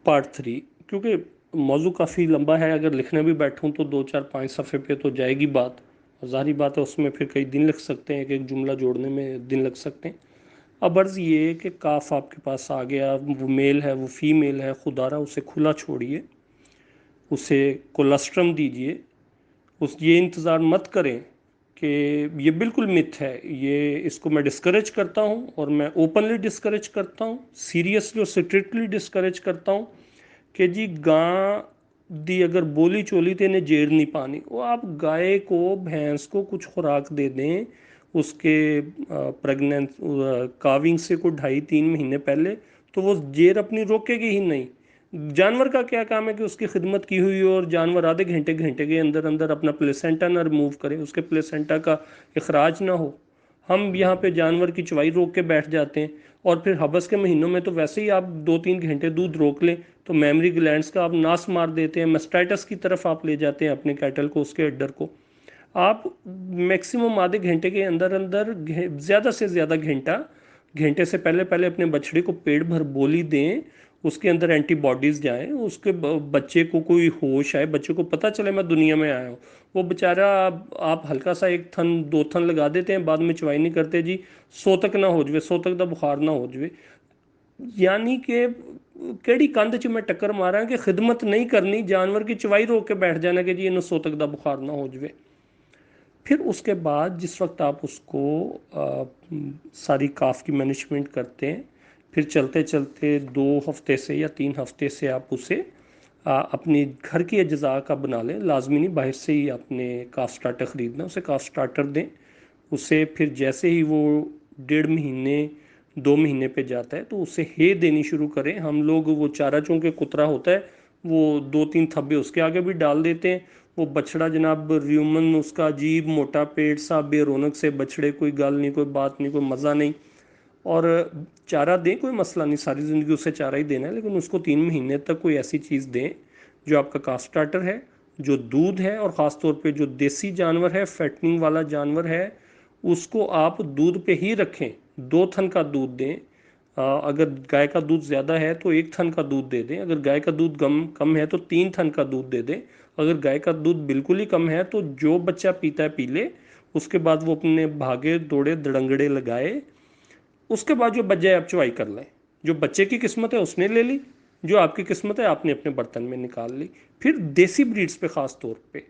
Part 3, क्योंकि मौजू काफ़ी लंबा है, अगर लिखने भी बैठूं तो 2 4 5 सफ़े पे तो जाएगी बात, और ज़ाहिर बात है उसमें फिर कई दिन लग सकते हैं, एक एक जुमला जोड़ने में दिन लग सकते हैं। अब अर्ज़ ये है कि काफ आपके पास आ गया, वो मेल है वो फीमेल है, खुदारा उसे खुला छोड़िए, उसे कोलस्ट्रम दीजिए, उस ये इंतज़ार मत करें कि ये बिल्कुल मिथ है, ये इसको मैं डिस्करेज करता हूँ और मैं ओपनली डिस्करेज करता हूँ, सीरियसली और स्ट्रिक्टली डिस्करेज करता हूँ कि जी गां दी अगर बोली चोली तो इन्हें जेड़ नहीं पानी। वो आप गाय को भैंस को कुछ खुराक दे दें उसके प्रेगनेंट काविंग से को 2.5 3 महीने पहले, तो वो जेर अपनी रोकेगी ही नहीं। जानवर का क्या काम है कि उसकी खिदमत की हुई हो और जानवर आधे घंटे घंटे के अंदर अंदर अपना प्लेसेंटा ना रिमूव करे, उसके प्लेसेंटा का इखराज ना हो। हम यहाँ पे जानवर की चवाई रोक के बैठ जाते हैं, और फिर हबस के महीनों में तो वैसे ही आप 2 3 घंटे दूध रोक लें तो मेमरी ग्लैंड्स का आप नाश मार देते हैं, मेस्टाइटस की तरफ आप ले जाते हैं अपने कैटल को, उसके अड्डर को। आप मैक्सिमम आधे घंटे के अंदर अंदर ज़्यादा से ज़्यादा घंटे से पहले पहले अपने बछड़े को पेट भर बोली दें, उसके अंदर एंटीबॉडीज़ जाएं, उसके बच्चे को कोई होश आए, बच्चे को पता चले मैं दुनिया में आया हूँ। वो बेचारा आप हल्का सा 1 थन 2 थन लगा देते हैं, बाद में चवाई नहीं करते जी, सो तक ना हो जाए, सो तक का बुखार ना हो जाए। यानी कि केड़ी कंध च मैं टक्कर मारा कि खिदमत नहीं करनी, जानवर की चवाई रोक के बैठ जाना कि जी इन्हें सो तक का बुखार ना हो जाए। फिर उसके बाद जिस वक्त आप उसको सारी काफ की मैनेजमेंट करते हैं, फिर चलते चलते 2 हफ्ते से या 3 हफ्ते से आप उसे अपनी घर की अज्जा का बना लें, लाजमी नहीं बाहर से ही आपने काफ स्टार्टर ख़रीदना, उसे काफ स्टार्टर दें। उसे फिर जैसे ही वो 1.5 महीने 2 महीने पे जाता है तो उसे हे देनी शुरू करें। हम लोग वो चारा चूँकि कुतरा होता है वो 2 3 थब्बे उसके आगे भी डाल देते हैं। वो बछड़ा जनाब र्यूमन, उसका अजीब मोटा पेट सा, बेरौनक से बछड़े, कोई गल नहीं, कोई बात नहीं, कोई मज़ा नहीं। और चारा दें, कोई मसला नहीं, सारी ज़िंदगी उसे चारा ही देना है, लेकिन उसको 3 महीने तक कोई ऐसी चीज़ दें जो आपका काफ स्टार्टर है, जो दूध है, और ख़ास तौर पे जो देसी जानवर है, फैटनिंग वाला जानवर है, उसको आप दूध पे ही रखें। 2 थन का दूध दें। अगर गाय का दूध ज़्यादा है तो 1 थन का दूध दे दें, अगर गाय का दूध कम है तो 3 थन का दूध दे दें। अगर गाय का दूध बिल्कुल ही कम है तो जो बच्चा पीता है पी ले, उसके बाद वो अपने भागे दौड़े दड़ंगड़े लगाए, उसके बाद जो बच जाए आप चुवाई कर लें। जो बच्चे की किस्मत है उसने ले ली, जो आपकी किस्मत है आपने अपने बर्तन में निकाल ली। फिर देसी ब्रीड्स पे ख़ास तौर पे,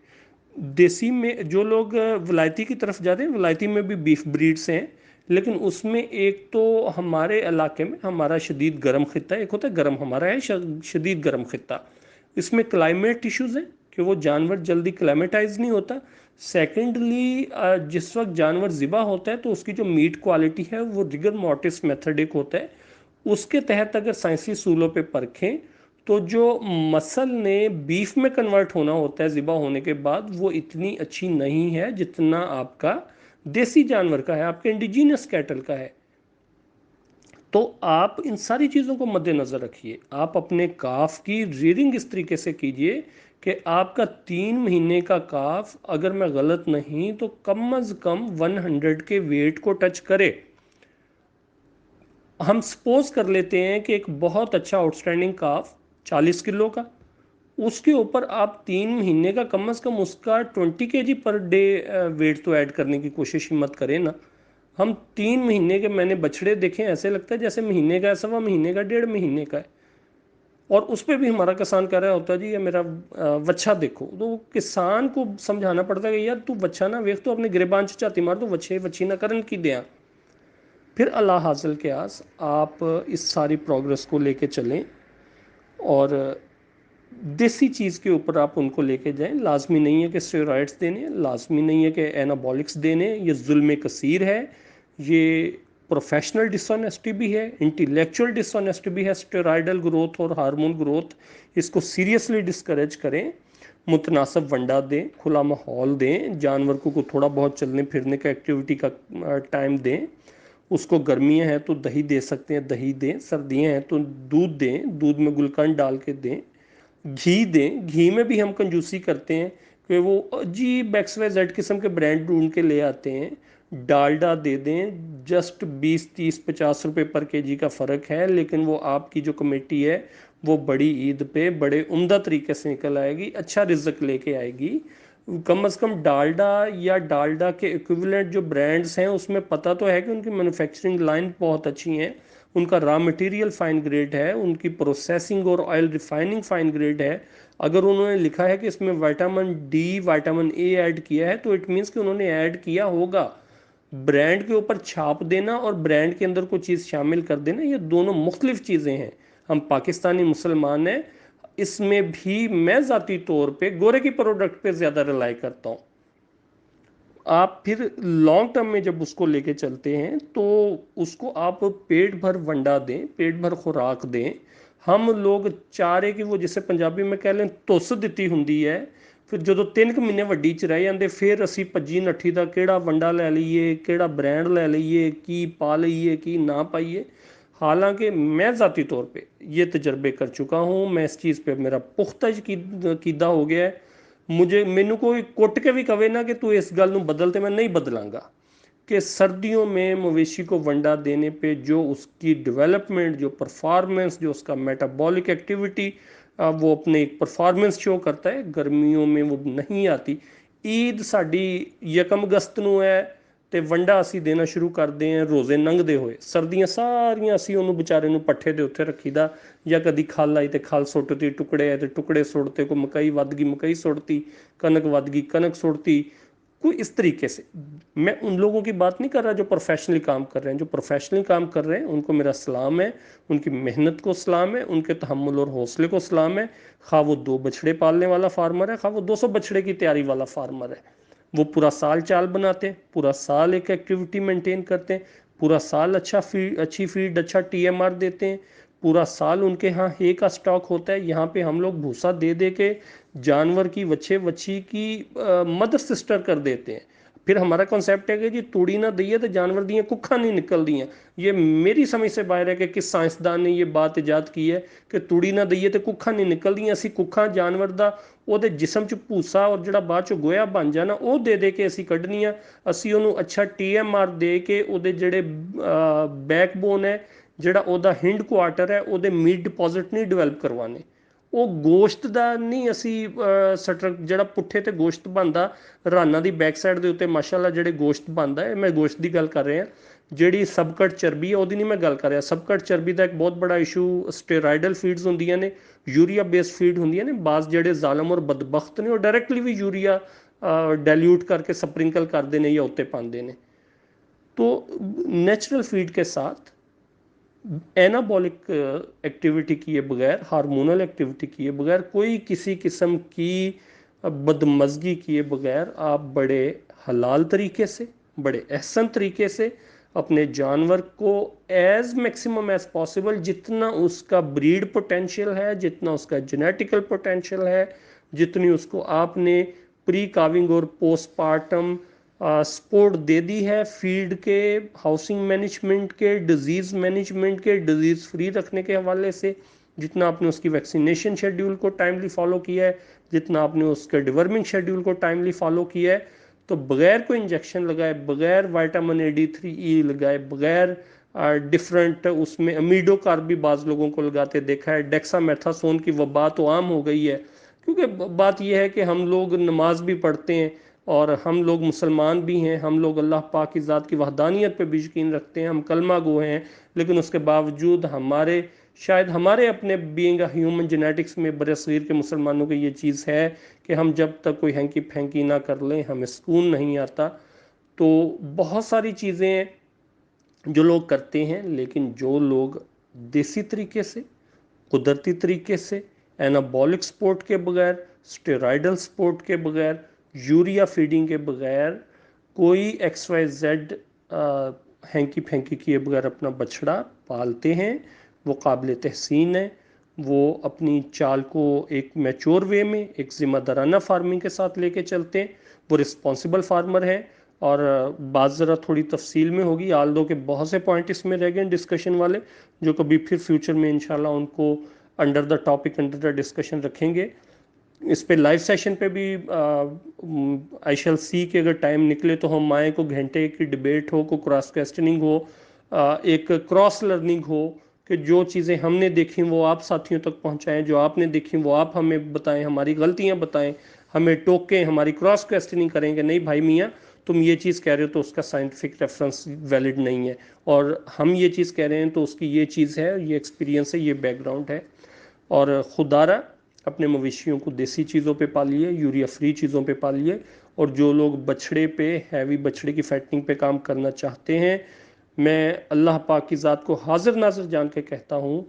देसी में जो लोग वलायती की तरफ जाते हैं, वलायती में भी बीफ ब्रीड्स हैं, लेकिन उसमें एक तो हमारे इलाके में हमारा शदीद गर्म खित्ता है, एक होता है गर्म, हमारा है शदीद गर्म खित्ता। इसमें क्लाइमेट इश्यूज़ हैं कि वो जानवर जल्दी क्लाइमेटाइज नहीं होता। सेकेंडली जिस वक्त जानवर ज़िबा होता है तो उसकी जो मीट क्वालिटी है वो रिगर मोर्टिस मेथड एक होता है, उसके तहत अगर साइंसी सूलों पे परखें तो जो मसल ने बीफ में कन्वर्ट होना होता है ज़िबा होने के बाद, वो इतनी अच्छी नहीं है जितना आपका देसी जानवर का है, आपके इंडिजीनियस कैटल का है। तो आप इन सारी चीज़ों को मद्देनज़र रखिए। आप अपने काफ की रीडिंग इस तरीके से कीजिए कि आपका 3 महीने का काफ, अगर मैं गलत नहीं तो कम अज़ कम 100 के वेट को टच करे। हम सपोज कर लेते हैं कि एक बहुत अच्छा आउटस्टैंडिंग काफ 40 किलो का, उसके ऊपर आप 3 महीने का कम अज़ कम उसका 20 kg पर डे वेट तो ऐड करने की कोशिश ही मत करें ना। हम 3 महीने के मैंने बछड़े देखे, ऐसे लगता है जैसे महीने का है, 1.25 महीने का, 1.5 महीने का है, और उस पर भी हमारा किसान कह रहा होता है जी ये मेरा वच्छा देखो। तो किसान को समझाना पड़ता है कि यार तू वच्छा ना वेख, तो अपने गिरबान चाती मार, तो वच्छे वच्छी ना करन की दिया। फिर अल्लाह हासिल के आस आप इस सारी प्रोग्रेस को लेके चलें और देसी चीज़ के ऊपर आप उनको लेके जाएं। लाजमी नहीं है कि स्टेरॉइड्स देने, लाजमी नहीं है कि एनाबॉलिक्स देने, ये जुल्म कसीर है, ये प्रोफेशनल डिसऑनेस्टी भी है, इंटेलेक्चुअल डिसऑनेस्टी भी है। स्टेरॉइडल ग्रोथ और हार्मोन ग्रोथ, इसको सीरियसली डिस्करेज करें। मुतनासब वंडा दें, खुला माहौल दें, जानवर को थोड़ा बहुत चलने फिरने का एक्टिविटी का टाइम दें। उसको गर्मियाँ हैं तो दही दे सकते हैं, दही दें, सर्दियाँ हैं तो दूध दें, दूध में गुलकंद डाल के दें। घी दें, घी में भी हम कंजूसी करते हैं कि वो अजीब XYZ किस्म के ब्रांड ढूंढ के ले आते हैं। डालडा दे दें, जस्ट 20, 30, 50 रुपए पर केजी का फ़र्क है, लेकिन वो आपकी जो कमेटी है वो बड़ी ईद पे बड़े उम्दा तरीके से निकल आएगी, अच्छा रिजक लेके आएगी। कम से कम डालडा या डालडा के इक्विवेलेंट जो ब्रांड्स हैं उसमें पता तो है कि उनकी मैन्युफैक्चरिंग लाइन बहुत अच्छी हैं, उनका रॉ मटेरियल फाइन ग्रेड है, उनकी प्रोसेसिंग और ऑयल रिफाइनिंग फाइन ग्रेड है। अगर उन्होंने लिखा है कि इसमें vitamin D vitamin A add किया है तो इट मीन्स कि उन्होंने ऐड किया होगा। ब्रांड के ऊपर छाप देना और ब्रांड के अंदर कोई चीज़ शामिल कर देना, ये दोनों मुख्तलिफ चीज़ें हैं। हम पाकिस्तानी मुसलमान हैं, इसमें भी मैं ज़ाती तौर पे गोरे की प्रोडक्ट पे ज़्यादा रिलाई करता हूँ। आप फिर लॉन्ग टर्म में जब उसको लेके चलते हैं तो उसको आप पेट भर वंडा दें, पेट भर खुराक दें। हम लोग चारे की वो जिसे पंजाबी में कह लें तुस ਦਿੱਤੀ ਹੁੰਦੀ है, ਫਿਰ ਜਦੋਂ 3 ਮਹੀਨੇ ਵੱਡੀ ਚ ਰਹਿ ਜਾਂਦੇ ਫਿਰ ਅਸੀਂ ਭੱਜੀ ਨੱਠੀ ਦਾ ਕਿਹੜਾ ਵੰਡਾ ਲੈ ਲਈਏ, ਕਿਹੜਾ ब्रांड ਲੈ ਲਈਏ, ਕੀ ਪਾ ਲਈਏ ਕੀ ਨਾ ਪਾਈਏ। हालांकि मैं ज़ाती तौर पे ये तजर्बे कर चुका हूँ, मैं इस चीज़ पे मेरा पुख्ता कीदा हो गया है। मुझे मैनू कोई कुट के भी कहे ना कि तू इस गल नूं बदल, तो मैं नहीं बदलांगा। कि सर्दियों में मवेशी को वंडा देने पे जो उसकी डेवलपमेंट, जो परफॉर्मेंस, जो उसका मेटाबॉलिक एक्टिविटी, वो अपने एक परफॉर्मेंस शो करता है, गर्मियों में वो नहीं आती। ईद साड़ी 1 अगस्त ਨੂੰ है ਤੇ ਵੰਡਾ ਅਸੀਂ ਦੇਣਾ ਸ਼ੁਰੂ ਕਰਦੇ ਹਾਂ ਰੋਜ਼ੇ ਲੰਘਦੇ ਹੋਏ। ਸਰਦੀਆਂ ਸਾਰੀਆਂ ਅਸੀਂ ਉਹਨੂੰ ਵਿਚਾਰੇ ਨੂੰ ਪੱਠੇ ਦੇ ਉੱਤੇ ਰੱਖੀਦਾ, ਜਾਂ ਕਦੀ ਖਲ ਆਈ ਤੇ ਖਲ ਸੁੱਟਤੀ, ਟੁਕੜੇ ਆਏ ਤੇ ਟੁਕੜੇ ਸੁੱਟਤੇ, ਕੋਈ ਮਕਈ ਵੱਧ ਗਈ ਮਕਈ ਸੁੱਟਤੀ, कनक ਵੱਧ गई कनक सुटती। कोई इस तरीके से मैं उन लोगों की बात नहीं कर रहा जो प्रोफेशनली काम कर रहे हैं। जो प्रोफेशनली काम कर रहे हैं उनको मेरा सलाम है, उनकी मेहनत को सलाम है, उनके तहम्मुल और हौसले को सलाम है। खा वो 2 बछड़े पालने वाला फार्मर है, खा वो 200 बछड़े की तैयारी वाला फार्मर है। वो पूरा साल चाल बनाते हैं, पूरा साल एक एक्टिविटी मेंटेन करते हैं, पूरा साल अच्छी फीड अच्छा टीएमआर देते हैं, पूरा साल उनके यहाँ हे का स्टॉक होता है। यहाँ पे हम लोग भूसा दे दे के जानवर की वच्छे वच्छी की मदर सिस्टर कर देते हैं। फिर हमारा कॉन्सेप्ट है कि जी तूड़ी ना दईए तो जानवर दियाँ कुखा नहीं निकल दी। ये मेरी समझ से बाहर है कि किस साइंसदान ने ये बात इजाद की है कि तूड़ी ना दईए तो कुखा नहीं निकल दी। ਅਸੀਂ ਕੁੱਖਾਂ ਜਾਨਵਰ ਦਾ ਉਹਦੇ ਜਿਸਮ 'ਚ ਭੂਸਾ ਔਰ ਜਿਹੜਾ ਬਾਅਦ 'ਚ ਗੋਇਆ ਬਣ ਜਾਣਾ ਉਹ ਦੇ ਦੇ ਕੇ ਅਸੀਂ ਕੱਢਣੀਆਂ। ਅਸੀਂ ਉਹਨੂੰ ਅੱਛਾ TMR ਦੇ ਕੇ ਉਹਦੇ ਜਿਹੜੇ ਬੈਕਬੋਨ ਹੈ, ਜਿਹੜਾ ਉਹਦਾ ਹਿੰਡ ਕੁਆਟਰ ਹੈ, ਉਹਦੇ ਮੀਟ ਡਿਪੋਜ਼ਿਟ ਨਹੀਂ ਡਿਵੈਲਪ ਕਰਵਾਣੇ। ਉਹ ਗੋਸ਼ਤ ਦਾ ਨਹੀਂ ਅਸੀਂ ਜਿਹੜਾ ਪੁੱਠੇ ਤੇ ਗੋਸ਼ਤ ਬਣਦਾ ਰਾਨਾਂ ਦੀ ਬੈਕ ਸਾਈਡ ਦੇ ਉੱਤੇ ਮਾਸ਼ਾਅੱਲਾ ਜਿਹੜੇ ਗੋਸ਼ਤ ਬਣਦਾ ਹੈ, ਮੈਂ ਗੋਸ਼ਤ ਦੀ ਗੱਲ ਕਰ ਰਿਹਾ। ਜਿਹੜੀ ਸਬਕਟ ਚਰਬੀ ਹੈ ਉਹਦੀ ਨਹੀਂ ਮੈਂ ਗੱਲ ਕਰ ਰਿਹਾ। ਸਬਕਟ ਚਰਬੀ ਦਾ ਇੱਕ ਬਹੁਤ ਬੜਾ ਇਸ਼ੂ ਸਟੇਰਾਇਡਲ ਫੀਡਸ ਹੁੰਦੀਆਂ ਨੇ, ਯੂਰੀਆ ਬੇਸਡ ਫੀਡ ਹੁੰਦੀਆਂ ਨੇ। ਬਾਜ਼ ਜਿਹੜੇ ਜ਼ਾਲਮ ਔਰ ਬਦਬਖਤ ਨੇ ਉਹ ਡਾਇਰੈਕਟਲੀ ਵੀ ਯੂਰੀਆ ਡਾਇल्यूट करके स्प्रिंकल करते हैं या उत्ते पाते हैं। तो नेचुरल फीड के साथ एनाबॉलिक एक्टिविटी किए बगैर, हार्मोनल एक्टिविटी किए बगैर, कोई किसी किस्म की बदमज़गी किए बगैर आप बड़े हलाल तरीके से, बड़े एहसन तरीके से अपने जानवर को एज मैक्सिमम एज पॉसिबल, जितना उसका ब्रीड पोटेंशियल है, जितना उसका जेनेटिकल पोटेंशियल है, जितनी उसको आपने प्री काविंग और पोस्टपार्टम सपोर्ट दे दी है, फीड के, हाउसिंग मैनेजमेंट के, डिज़ीज़ मैनेजमेंट के, डिज़ीज़ फ्री रखने के हवाले से, जितना आपने उसकी वैक्सीनेशन शेड्यूल को टाइमली फॉलो किया है, जितना आपने उसके डिवर्मिंग शेड्यूल को टाइमली फॉलो किया है, तो बग़ैर कोई इंजेक्शन लगाए, बग़ैर विटामिन AD3E लगाए, बग़ैर डिफरेंट उसमें अमीडो कार्ब भी बाज़ लोगों को लगाते देखा है। डेक्सामेथासोन की वबा तो आम हो गई है, क्योंकि बात यह है कि हम लोग नमाज भी पढ़ते हैं और हम लोग मुसलमान भी हैं, हम लोग अल्लाह पाक की ज़ात की वहदानियत पे भी यकीन रखते हैं, हम कलमा गो हैं, लेकिन उसके बावजूद हमारे शायद हमारे अपने बीइंग ह्यूमन जेनेटिक्स में बरसगीर के मुसलमानों की ये चीज़ है कि हम जब तक कोई हैंकी फैंकी ना कर लें हमें सुकून नहीं आता। तो बहुत सारी चीज़ें जो लोग करते हैं, लेकिन जो लोग देसी तरीके से, कुदरती तरीके से, एनाबॉलिक सपोर्ट के बगैर, स्टेरॉयडल सपोर्ट के बगैर, यूरिया फीडिंग के बगैर, कोई XYZ हैंकी फैंकी किए बगैर अपना बछड़ा पालते हैं, वो काबिल तहसीन है। वो अपनी चाल को एक मैच्योर वे में, एक ज़िम्मेदाराना फार्मिंग के साथ लेके चलते हैं, वो रिस्पॉन्सिबल फार्मर है। और बात ज़रा थोड़ी तफसील में होगी, आल दो के बहुत से पॉइंट इसमें रह गए डिस्कशन वाले, जो कभी फिर फ्यूचर में इंशाल्लाह उनको under the topic, under the discussion रखेंगे। اس پہ لائیو سیشن پہ بھی آئی شیل سی کہ اگر ٹائم نکلے تو ہم آئیں، کو گھنٹے کی ڈبیٹ ہو، کو کراس کویسچننگ ہو، ایک کراس لرننگ ہو کہ جو چیزیں ہم نے دیکھیں وہ آپ ساتھیوں تک پہنچائیں، جو آپ نے دیکھیں وہ آپ ہمیں بتائیں، ہماری غلطیاں بتائیں، ہمیں ٹوکیں، ہماری کراس کویسچننگ کریں کہ نہیں بھائی میاں تم یہ چیز کہہ رہے ہو تو اس کا سائنٹیفک ریفرنس ویلڈ نہیں ہے، اور ہم یہ چیز کہہ رہے ہیں تو اس کی یہ چیز ہے، یہ ایکسپیرینس ہے، یہ بیک گراؤنڈ ہے۔ اور خدا را اپنے مویشیوں کو دیسی چیزوں پہ پالیے، یوریا فری چیزوں پہ پالیے، اور جو لوگ بچھڑے پہ، ہیوی بچھڑے کی فیٹنگ پہ کام کرنا چاہتے ہیں، میں اللہ پاک کی ذات کو حاضر ناظر جان کے کہتا ہوں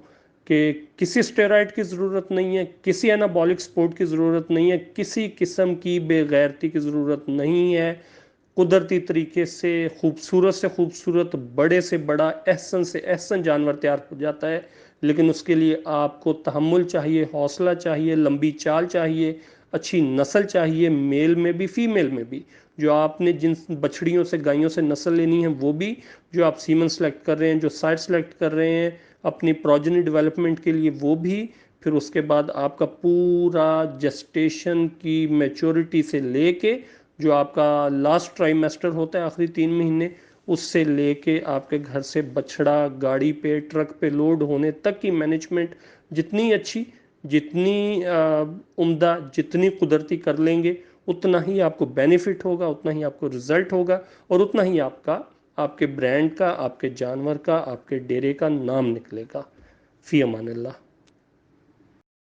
کہ کسی اسٹیرائڈ کی ضرورت نہیں ہے، کسی انابولک سپورٹ کی ضرورت نہیں ہے، کسی قسم کی بے غیرتی کی ضرورت نہیں ہے۔ قدرتی طریقے سے خوبصورت، بڑے سے بڑا، احسن سے احسن جانور تیار ہو جاتا ہے، لیکن اس کے لیے آپ کو تحمل چاہیے، حوصلہ چاہیے، لمبی چال چاہیے، اچھی نسل چاہیے، میل میں بھی فیمیل میں بھی، جو آپ نے جن بچڑیوں سے، گائیوں سے نسل لینی ہے وہ بھی، جو آپ سیمن سلیکٹ کر رہے ہیں، جو سائٹ سلیکٹ کر رہے ہیں اپنی پروجنی ڈیولپمنٹ کے لیے وہ بھی، پھر اس کے بعد آپ کا پورا جسٹیشن کی میچورٹی سے لے کے جو آپ کا لاسٹ ٹرائیمیسٹر ہوتا ہے، آخری 3 مہینے، اس سے لے کے آپ کے گھر سے بچڑا گاڑی پہ، ٹرک پہ لوڈ ہونے تک کی مینجمنٹ جتنی اچھی، جتنی عمدہ، جتنی قدرتی کر لیں گے، اتنا ہی آپ کو بینیفٹ ہوگا، اتنا ہی آپ کو رزلٹ ہوگا، اور اتنا ہی آپ کے برانڈ کا، آپ کے جانور کا، آپ کے ڈیرے کا نام نکلے گا۔ فی امان اللہ۔